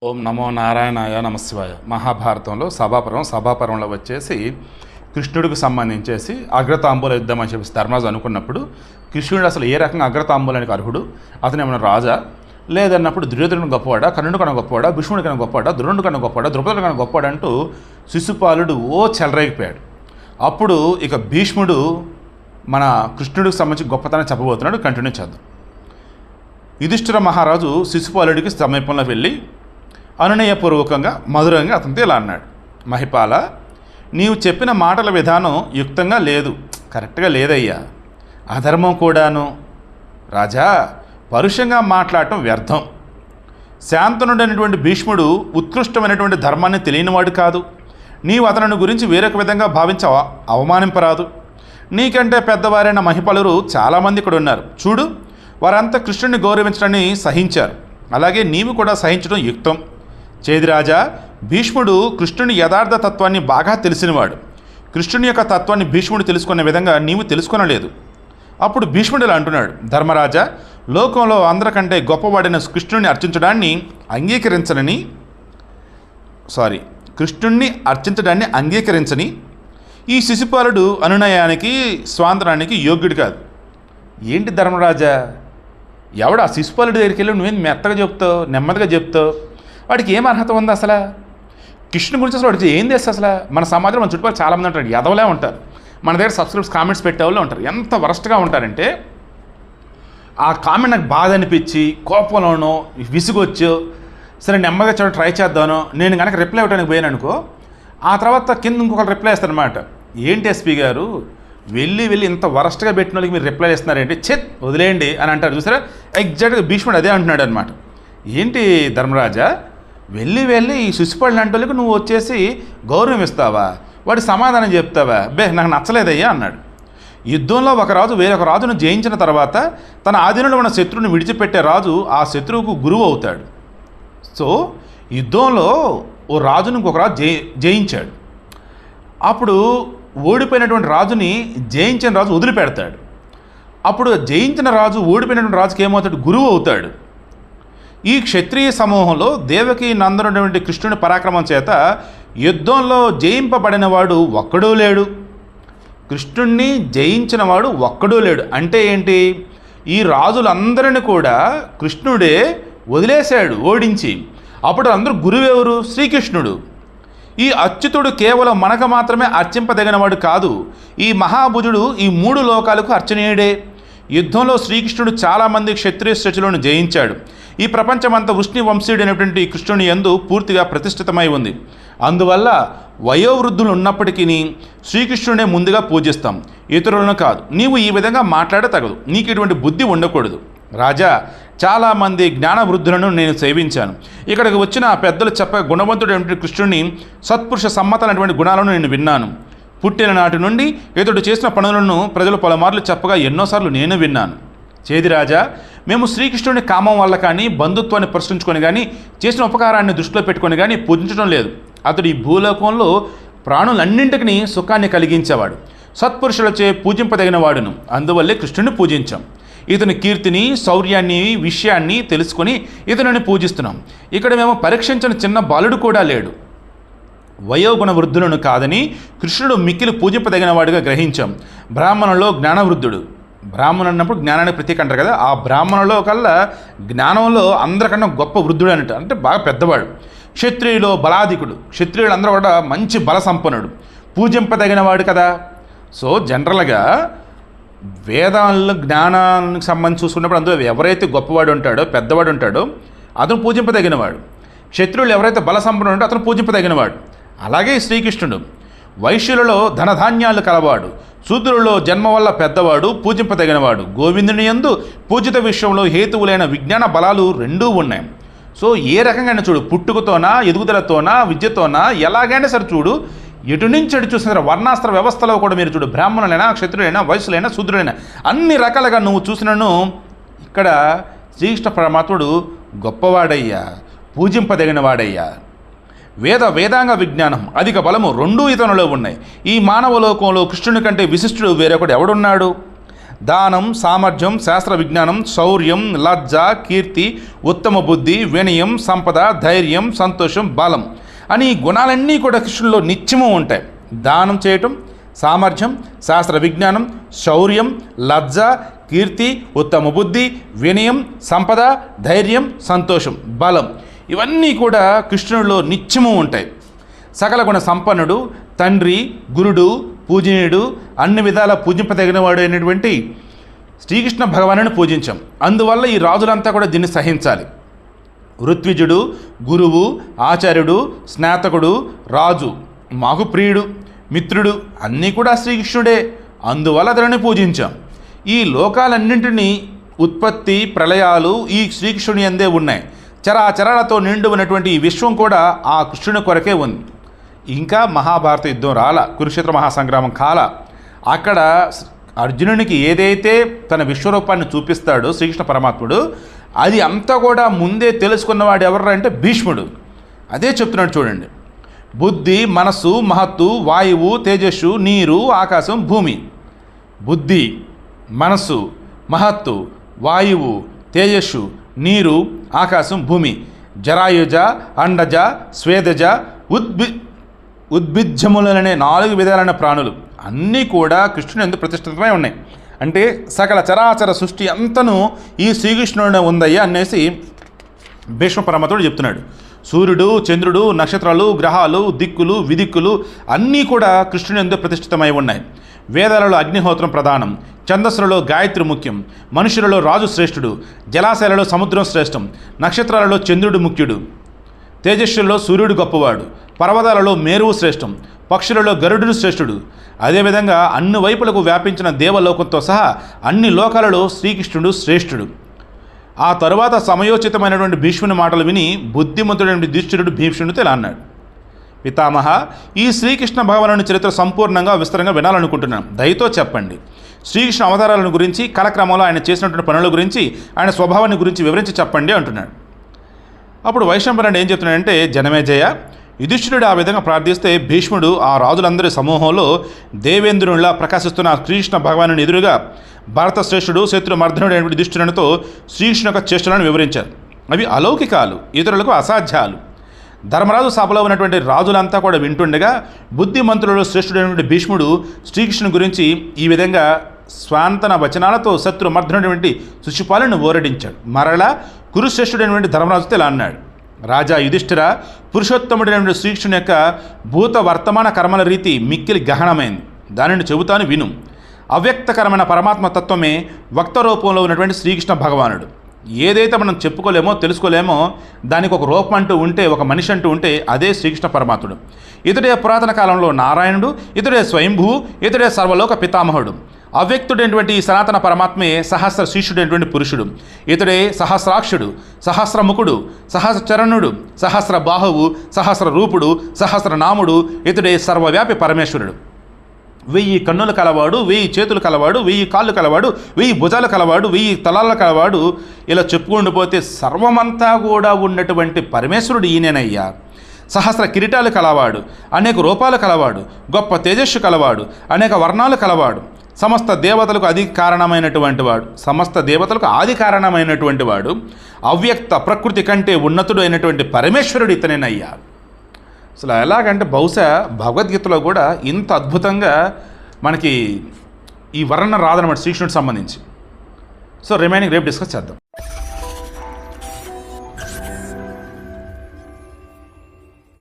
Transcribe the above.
ఓం నమో నారాయణాయ నమశివాయ. మహాభారతంలో సభాపర్వంలో వచ్చేసి కృష్ణుడికి సంబంధించేసి అగ్రతాంబూల యుద్ధం అని చెప్పేసి ధర్మరాజు అనుకున్నప్పుడు కృష్ణుడు అసలు ఏ రకంగా అగ్రతాంబూలానికి అర్హుడు, అతను ఏమైనా రాజా లేదన్నప్పుడు దుర్యోధనుడు గొప్పవాడా, కర్ణుడు కన్నా గొప్పవాడా, భీష్ముడి కన్నా గొప్పవాడా, ద్రోణుడు కన్నా గొప్పవాడా, ద్రుపదుడు కన్నా గొప్పవాడా అంటూ శిశుపాలుడు చెలరేగిపోయాడు. అప్పుడు ఇక భీష్ముడు మన కృష్ణుడికి సంబంధించి గొప్పతనం చెప్పబోతున్నాడు. కంటిన్యూ చేద్దాం. యుధిష్ఠిర మహారాజు శిశుపాలుడికి సమీపంలో వెళ్ళి అనునయపూర్వకంగా మధురంగా అతనితో ఇలా అన్నాడు. మహిపాల, నీవు చెప్పిన మాటల విధానం యుక్తంగా లేదు, కరెక్ట్గా లేదయ్యా, అధర్మం కూడాను. రాజా, పరుషంగా మాట్లాడటం వ్యర్థం. శాంతనుడైనటువంటి భీష్ముడు ఉత్కృష్టమైనటువంటి ధర్మాన్ని తెలియనివాడు కాదు. నీవు అతని గురించి వేరొక విధంగా భావించి అవమానింపరాదు. నీకంటే పెద్దవారైన మహిపాలురు చాలామంది ఇక్కడ ఉన్నారు. చూడు, వారంతా కృష్ణుడిని గౌరవించడాన్ని సహించారు. అలాగే నీవు కూడా సహించడం యుక్తం. చేదిరాజా, భీష్ముడు కృష్ణుని యథార్థ తత్వాన్ని బాగా తెలిసినవాడు. కృష్ణుని యొక్క తత్వాన్ని భీష్ముడు తెలుసుకునే విధంగా నీవు తెలుసుకొనలేదు. అప్పుడు భీష్ముడు ఇలా అంటున్నాడు. ధర్మరాజా, లోకంలో అందరికంటే గొప్పవాడిన కృష్ణుని అంగీకరించని ఈ శిశుపాలుడు అనునయానికి స్వాతంత్రానికి యోగ్యుడు కాదు. ఏంటి ధర్మరాజా, ఎవడు ఆ శిశుపాలుడి దగ్గరికి వెళ్ళి నువ్వేం మెత్తగా చెప్తావు, నెమ్మదిగా చెప్తావు? వాడికి ఏం అర్హత ఉంది అసలు? కృష్ణుని గురించి అసలు వాడికి ఏం చేస్తా? అసలు మన సమాజంలో మన చుట్టుపక్కల చాలామంది ఉంటారు, ఎదవలే ఉంటారు. మన దగ్గర కామెంట్స్ పెట్టేవాళ్ళు ఉంటారు. ఎంత వరస్ట్గా ఉంటారంటే, ఆ కామెంట్ నాకు బాధ అనిపించి కోపంలోనో విసుగొచ్చు, సరే నెమ్మదిగా చూడ ట్రై చేద్దాను, నేను కనుక రిప్లై ఇవ్వడానికి పోయాను అనుకో, ఆ తర్వాత కింద ఇంకొకరు రిప్లై ఇస్తారనమాట. ఏంటి ఎస్పీ గారు, వెళ్ళి ఇంత వరస్ట్గా పెట్టిన వాళ్ళకి మీరు రిప్లై ఇస్తున్నారేంటి, చెత్ వదిలేయండి అని అంటారు. చూసారా, ఎగ్జాక్ట్గా భీష్ముడు అదే అంటున్నాడు అనమాట. ఏంటి ధర్మరాజా, వెళ్ళి ఈ శిశుపాలుడు లాంటి వాళ్ళకి నువ్వు వచ్చేసి గౌరవం ఇస్తావా, వాడి సమాధానం చెప్తావా? నాకు నచ్చలేదయ్యా అన్నాడు. యుద్ధంలో ఒక రాజు వేరొక రాజును జయించిన తర్వాత తన ఆధీనంలో ఉన్న శత్రువుని విడిచిపెట్టే రాజు ఆ శత్రువుకు గురువు అవుతాడు. సో యుద్ధంలో ఓ రాజును ఇంకొక రాజు జయించాడు. అప్పుడు ఓడిపోయినటువంటి రాజుని జయించిన రాజు వదిలిపెడతాడు. అప్పుడు జయించిన రాజు ఓడిపోయినటువంటి రాజుకి ఏమవుతాడు? గురువు అవుతాడు. ఈ క్షత్రియ సమూహంలో దేవకి నందనుడైనటువంటి కృష్ణుని పరాక్రమం చేత యుద్ధంలో జయింపబడిన వాడు ఒక్కడూ లేడు. కృష్ణుణ్ణి జయించిన వాడు ఒక్కడూ లేడు. అంటే ఏంటి? ఈ రాజులందరిని కూడా కృష్ణుడే వదిలేశాడు ఓడించి. అప్పుడు అందరూ గురువెవరు? శ్రీకృష్ణుడు. ఈ అచ్యుతుడు కేవలం మనకు మాత్రమే అర్చింపదగినవాడు కాదు, ఈ మహాభుజుడు ఈ 3 లోకాలకు అర్చనీయుడే. యుద్ధంలో శ్రీకృష్ణుడు చాలామంది క్షత్రియ శ్రేష్ఠులను జయించాడు. ఈ ప్రపంచమంతా వృష్ణి వంశీయుడైనటువంటి కృష్ణుని యందు పూర్తిగా ప్రతిష్ఠితమై ఉంది. అందువల్ల వయోవృద్ధులు ఉన్నప్పటికీ శ్రీకృష్ణుడే ముందుగా పూజిస్తాం, ఇతరులను కాదు. నీవు ఈ విధంగా మాట్లాడతగదు, నీకు ఇటువంటి బుద్ధి ఉండకూడదు. రాజా, చాలామంది జ్ఞానవృద్ధులను నేను సేవించాను. ఇక్కడికి వచ్చిన పెద్దలు గుణవంతుడైనటువంటి కృష్ణుని సత్పురుష సమ్మతమైనటువంటి గుణాలను నేను విన్నాను. పుట్టిన నాటి నుండి ఇతడు చేసిన పనులను ప్రజలు పలుమార్లు చెప్పగా ఎన్నోసార్లు నేను విన్నాను. చేదిరాజా, మేము శ్రీకృష్ణుని కామం వల్ల కానీ, బంధుత్వాన్ని ప్రశ్నించుకొని కానీ, చేసిన ఉపకారాన్ని దృష్టిలో పెట్టుకొని కానీ పూజించడం లేదు. అతడు ఈ భూలోకంలో ప్రాణులన్నింటికి సుఖాన్ని కలిగించేవాడు, సత్పురుషులచే పూజింపదగిన వాడును. అందువల్లే కృష్ణుని పూజించాం. ఇతని కీర్తిని, శౌర్యాన్ని, విషయాన్ని తెలుసుకొని ఇతనిని పూజిస్తున్నాం. ఇక్కడ మేము పరీక్షించిన చిన్న బాలుడు కూడా లేడు. వయోగుణ వృద్ధులను కాదని కృష్ణుడు మిక్కిలి పూజింపదగిన వాడిగా గ్రహించాం. బ్రాహ్మణులో జ్ఞానవృద్ధుడు, బ్రాహ్మణుడు అన్నప్పుడు జ్ఞానానికి ప్రతీక అంటారు కదా, ఆ బ్రాహ్మణులో కల్లా జ్ఞానంలో అందరికన్నా గొప్ప వృద్ధుడు అంటే బాగా పెద్దవాడు. క్షత్రియులో బలాధికుడు, క్షత్రియులందరూ కూడా మంచి బల సంపన్నుడు, పూజింపదగిన వాడు కదా. సో జనరల్గా వేదాల్లో జ్ఞానానికి సంబంధించి చూసుకున్నప్పుడు అందులో ఎవరైతే గొప్పవాడు ఉంటాడో, పెద్దవాడు ఉంటాడో అతను పూజింపదగినవాడు. క్షత్రువులు ఎవరైతే బల సంపన్నుడు ఉంటాడో అతను పూజింపదగినవాడు. అలాగే శ్రీకృష్ణుడు వైశ్యులలో ధనధాన్యాలు కలవాడు, శూద్రులలో జన్మ వల్ల పెద్దవాడు, పూజింపదగినవాడు. గోవిందుని యందు పూజిత విషయంలో హేతువులైన విజ్ఞాన బలాలు రెండూ ఉన్నాయి. సో ఏ రకంగా చూడు, పుట్టుకతోనా, ఎదుగుదలతోనా, విద్యతోనా, ఎలాగైనా సరే చూడు, ఎటు నుంచి అటు చూసిన వర్ణాస్త్ర వ్యవస్థలో కూడా మీరు చూడు, బ్రాహ్మణులైనా, క్షత్రులైనా, వైశ్యులైనా, శూద్రులైనా అన్ని రకాలుగా నువ్వు చూసినను ఇక్కడ శ్రీకృష్ణ పరమాత్ముడు గొప్పవాడయ్యా, పూజింపదగినవాడయ్యా. వేదాంగ విజ్ఞానం, అధిక బలము రెండూ ఇతనిలో ఉన్నాయి. ఈ మానవ లోకంలో కృష్ణుని కంటే విశిష్టుడు వేరొకడు ఎవడున్నాడు? దానం, సామర్థ్యం, శాస్త్ర విజ్ఞానం, శౌర్యం, లజ్జ, కీర్తి, ఉత్తమ బుద్ధి, వినయం, సంపద, ధైర్యం, సంతోషం, బలం అని ఈ గుణాలన్నీ కూడా కృష్ణుల్లో నిత్యము ఉంటాయి. దానం చేయటం, సామర్థ్యం, శాస్త్ర విజ్ఞానం, శౌర్యం, లజ్జ, కీర్తి, ఉత్తమ బుద్ధి, వినయం, సంపద, ధైర్యం, సంతోషం, బలం ఇవన్నీ కూడా కృష్ణుడిలో నిత్యము ఉంటాయి. సకల గుణ సంపన్నుడు, తండ్రి, గురుడు, పూజనీయుడు, అన్ని విధాల పూజింపదగినవాడు అయినటువంటి శ్రీకృష్ణ భగవానుని పూజించాం. అందువల్ల ఈ రాజులంతా కూడా దీన్ని సహించాలి. ఋత్విజుడు, గురువు, ఆచార్యుడు, స్నాతకుడు, రాజు, మాకు ప్రియుడు, మిత్రుడు అన్నీ కూడా శ్రీకృష్ణుడే. అందువల్ల అతనిని పూజించాం. ఈ లోకాలన్నింటినీ ఉత్పత్తి, ప్రళయాలు ఈ శ్రీకృష్ణుని అందే ఉన్నాయి. చరాచరాలతో నిండు ఉన్నటువంటి ఈ విశ్వం కూడా ఆ కృష్ణుని కొరకే ఉంది. ఇంకా మహాభారత యుద్ధం రాల, కురుక్షేత్ర మహాసంగ్రామం కాల. అక్కడ అర్జునునికి ఏదైతే తన విశ్వరూపాన్ని చూపిస్తాడో శ్రీకృష్ణ పరమాత్ముడు, అది అంతా కూడా ముందే తెలుసుకున్నవాడు ఎవరు అంటే భీష్ముడు. అదే చెప్తున్నాడు చూడండి. బుద్ధి, మనస్సు, మహత్తు, వాయువు, తేజస్సు, నీరు, ఆకాశం, భూమి. బుద్ధి, మనస్సు, మహత్తు, వాయువు, తేజస్సు, నీరు, ఆకాశం, భూమి. జరాయుజ, అండజ, స్వేదజ, ఉద్భిజ్జములనే 4 విధాలైన ప్రాణులు అన్నీ కూడా కృష్ణుని యందు ప్రతిష్ఠితమై ఉన్నాయి. అంటే సకల చరాచర సృష్టి అంతను ఈ శ్రీకృష్ణుడే ఉందయ్యా అనేసి భీష్మ పరమాత్ముడు చెప్తున్నాడు. సూర్యుడు, చంద్రుడు, నక్షత్రాలు, గ్రహాలు, దిక్కులు, విదిక్కులు అన్నీ కూడా కృష్ణుని యందు ప్రతిష్ఠితమై ఉన్నాయి. వేదాలలో అగ్నిహోత్రం ప్రధానం, ఛందస్సులలో గాయత్రి ముఖ్యం, మనుషులలో రాజు శ్రేష్ఠుడు, జలాశయాలలో సముద్రం శ్రేష్టం, నక్షత్రాలలో చంద్రుడు ముఖ్యుడు, తేజస్సులలో సూర్యుడు గొప్పవాడు, పర్వతాలలో మేరువు శ్రేష్టం, పక్షులలో గరుడుడు శ్రేష్ఠుడు. అదేవిధంగా అన్ని వైపులకు వ్యాపించిన దేవలోకంతో సహా అన్ని లోకాలలో శ్రీకృష్ణుడు శ్రేష్ఠుడు. ఆ తరువాత సమయోచితమైనటువంటి భీష్ముని మాటలు విని బుద్ధిమంతుడైన యుధిష్ఠిరుడు భీష్మునితో ఇలా అన్నాడు. పితామహ, ఈ శ్రీకృష్ణ భగవానుని చరిత్ర సంపూర్ణంగా విస్తరంగా వినాలనుకుంటున్నాను. దయతో చెప్పండి. శ్రీకృష్ణ అవతారాలను గురించి, కాలక్రమంలో ఆయన చేసినటువంటి పనుల గురించి, ఆయన స్వభావాన్ని గురించి వివరించి చెప్పండి అంటున్నాడు. అప్పుడు వైశంపాయనుడు ఏం చెప్తున్నాడంటే, జనమేజయ, యుధిష్ఠిరుడు ఆ విధంగా ప్రార్థిస్తే భీష్ముడు ఆ రాజులందరి సమూహంలో దేవేంద్రునిలా ప్రకాశిస్తున్న శ్రీకృష్ణ భగవానుని ఎదురుగా భరత శ్రేష్ఠుడు, శత్రుమర్ధనుడు అయిన యుధిష్ఠిరునితో శ్రీకృష్ణ యొక్క చేష్టలను వివరించారు. అవి అలౌకికాలు, ఇతరులకు అసాధ్యాలు. ధర్మరాజు సభలో ఉన్నటువంటి రాజులంతా కూడా వింటుండగా బుద్ధిమంతులలో శ్రేష్ఠుడైనటువంటి భీష్ముడు శ్రీకృష్ణుని గురించి ఈ విధంగా స్వాంతన వచనాలతో శత్రుమర్ధనుడైనటువంటి శిశుపాలను ఓరడించాడు. మరలా కురుశ్రేష్ఠుడైనటువంటి ధర్మరాజుతో ఇలా అన్నాడు. రాజా యుధిష్ఠిర, పురుషోత్తముడైనటువంటి శ్రీకృష్ణుని యొక్క భూత వర్తమాన కర్మల రీతి మిక్కిలి గహనమైంది. దానిని చెబుతాను విను. అవ్యక్తకరమైన పరమాత్మ తత్వమే వక్త రూపంలో ఉన్నటువంటి శ్రీకృష్ణ భగవానుడు. ఏదైతే మనం చెప్పుకోలేమో, తెలుసుకోలేమో, దానికి ఒక రూపం అంటూ ఉంటే, ఒక మనిషి అంటూ ఉంటే అదే శ్రీకృష్ణ పరమాత్ముడు. ఇతడే పురాతన కాలంలో నారాయణుడు, ఇతడే స్వయంభువు, ఇతడే సర్వలోక పితామహుడు. అవ్యక్తుడైనటువంటి ఈ సనాతన పరమాత్మే సహస్ర శీర్షుడైనటువంటి పురుషుడు. ఇతడే సహస్రాక్షుడు, సహస్రముఖుడు, సహస్రచరణుడు, సహస్ర బాహువు, సహస్ర రూపుడు, సహస్రనాముడు. ఇతడే సర్వవ్యాపి పరమేశ్వరుడు. 1000 కన్నులు కలవాడు, 1000 చేతులు కలవాడు, 1000 కాళ్ళు కలవాడు, 1000 భుజాలు కలవాడు, 1000 తలాల కలవాడు. ఇలా చెప్పుకుంటూ పోతే సర్వమంతా కూడా ఉన్నటువంటి పరమేశ్వరుడు ఈయనేనయ్యా. సహస్ర కిరీటాలు కలవాడు, అనేక రూపాలు కలవాడు, గొప్ప తేజస్సు కలవాడు, అనేక వర్ణాలు కలవాడు, సమస్త దేవతలకు ఆది కారణమైనటువంటి వాడు, అవ్యక్త ప్రకృతి కంటే ఉన్నతుడు అయినటువంటి పరమేశ్వరుడు ఇతనేనయ్యా. అసలు ఎలాగంటే బహుశా భగవద్గీతలో కూడా ఇంత అద్భుతంగా మనకి ఈ వర్ణన రాదనమాట శ్రీకృష్ణుడికి సంబంధించి. సో రిమైనింగ్ రేపు డిస్కస్ చేద్దాం.